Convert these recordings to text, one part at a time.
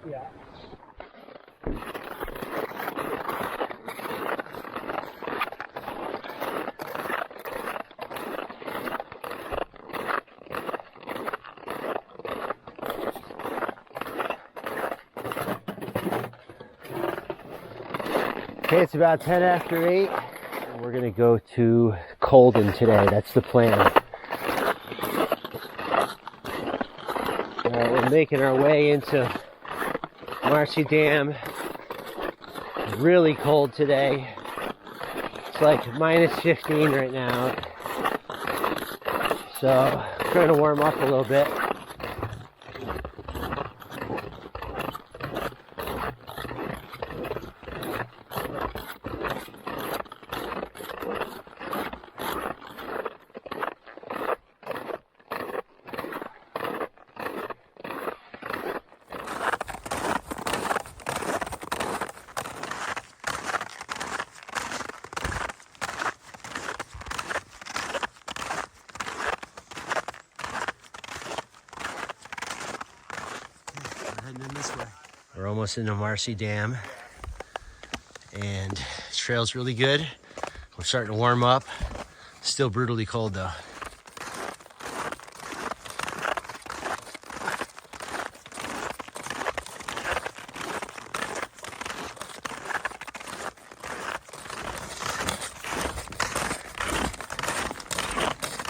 Yeah. Okay, it's about 10 after 8. And we're going to go to Colden today. That's the plan. We're making our way into Marcy Dam. It's really cold today. It's like minus 15 right now. So I'm trying to warm up a little bit. We're almost into Marcy Dam, and the trail's really good. We're starting to warm up. Still brutally cold though.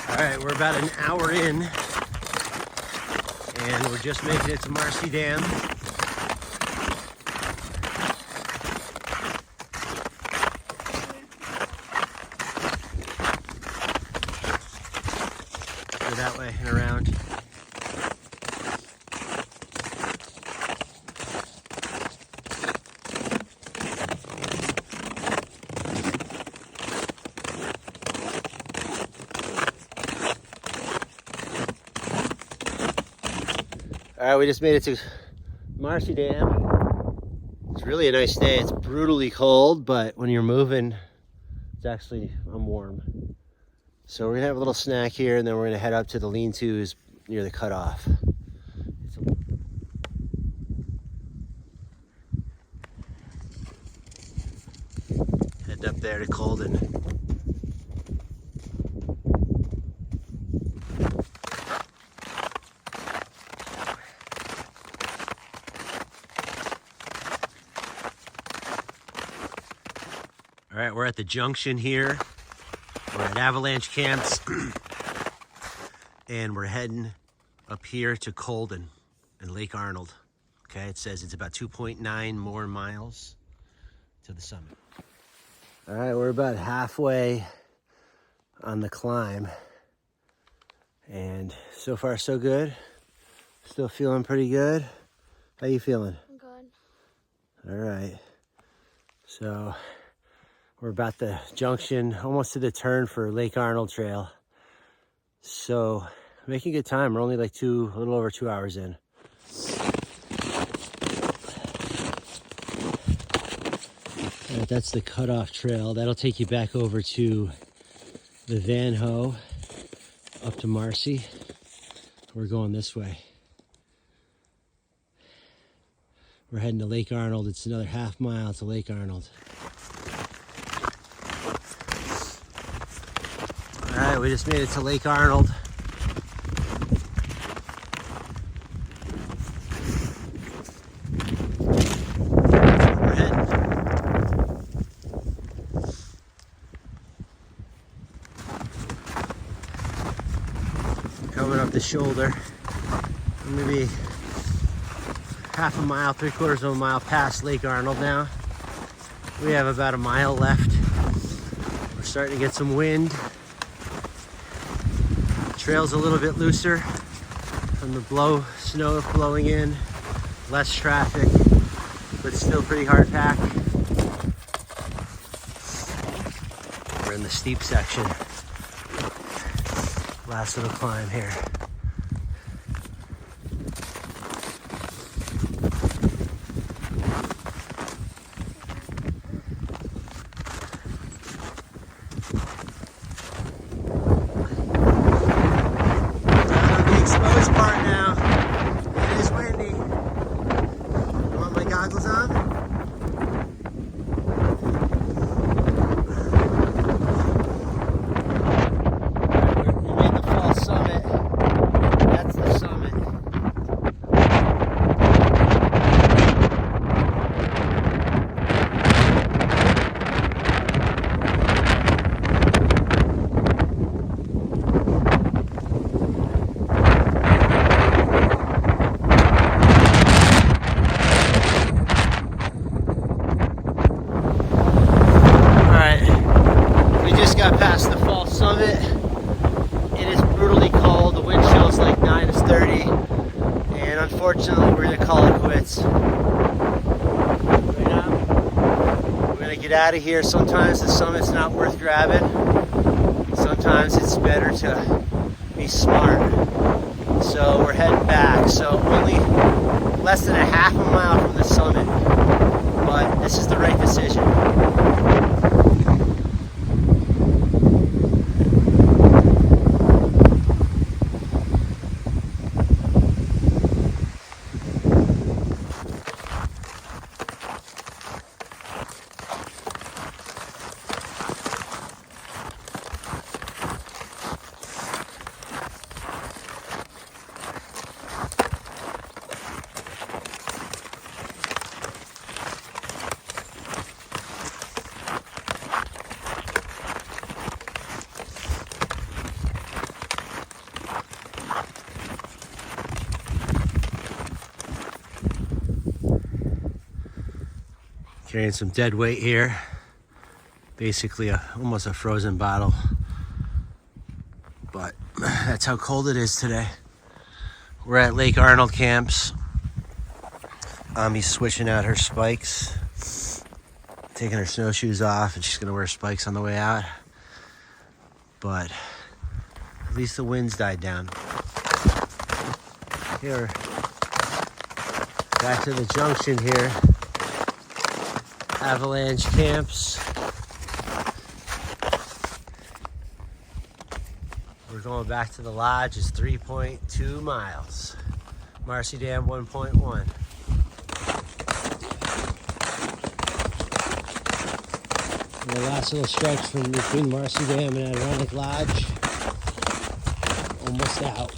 All right, we're about an hour in, and we're just making it to Marcy Dam. That way and around. All right, we just made it to Marcy Dam. It's really a nice day. It's brutally cold, but when you're moving, I'm warm. So we're gonna have a little snack here, and then we're gonna head up to the lean-tos near the cutoff. Heading up there to Colden. All right, we're at the junction here. We're at Avalanche Camps, and we're heading up here to Colden and Lake Arnold. Okay, it says it's about 2.9 more miles to the summit. All right, we're about halfway on the climb, and so far so good. Still feeling pretty good. How you feeling? I'm good. All right, so we're about the junction, almost to the turn for Lake Arnold Trail. So, making good time. We're only like a little over 2 hours in. All right, that's the cutoff trail. That'll take you back over to the Van Ho, up to Marcy. We're going this way. We're heading to Lake Arnold. It's another half mile to Lake Arnold. All right, we just made it to Lake Arnold. We're heading. Coming up the shoulder. Maybe half a mile, 3/4 of a mile past Lake Arnold now. We have about a mile left. We're starting to get some wind. Trail's a little bit looser from the snow blowing in, less traffic, but still pretty hard packed. We're in the steep section. Last little climb here. unfortunately, we're gonna call it quits. Right now, we're gonna get out of here. Sometimes the summit's not worth grabbing. Sometimes it's better to be smart. So we're heading back. So only less than a half a mile from the summit, but this is the right decision. Carrying some dead weight here. Basically almost a frozen bottle. But that's how cold it is today. We're at Lake Arnold camps. Ami's switching out her spikes. Taking her snowshoes off, and she's gonna wear spikes on the way out. But at least the wind's died down. Here, back to the junction here. Avalanche camps. We're going back to the lodge. It's 3.2 miles. Marcy Dam 1.1. The last little stretch from between Marcy Dam and Adirondack Lodge. Almost out.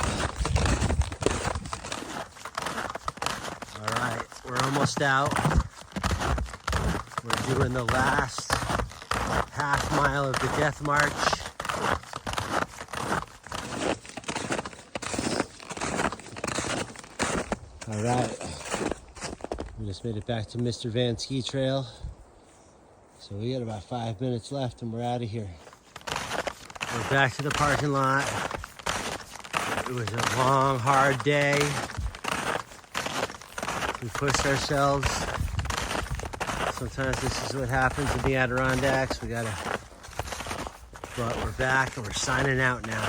All right, we're almost out. We're doing the last half mile of the death march. All right, we just made it back to Mr. Van Ski Trail. So we got about 5 minutes left and we're out of here. We're back to the parking lot. It was a long, hard day. We pushed ourselves. Sometimes this is what happens in the Adirondacks. But we're back and we're signing out now.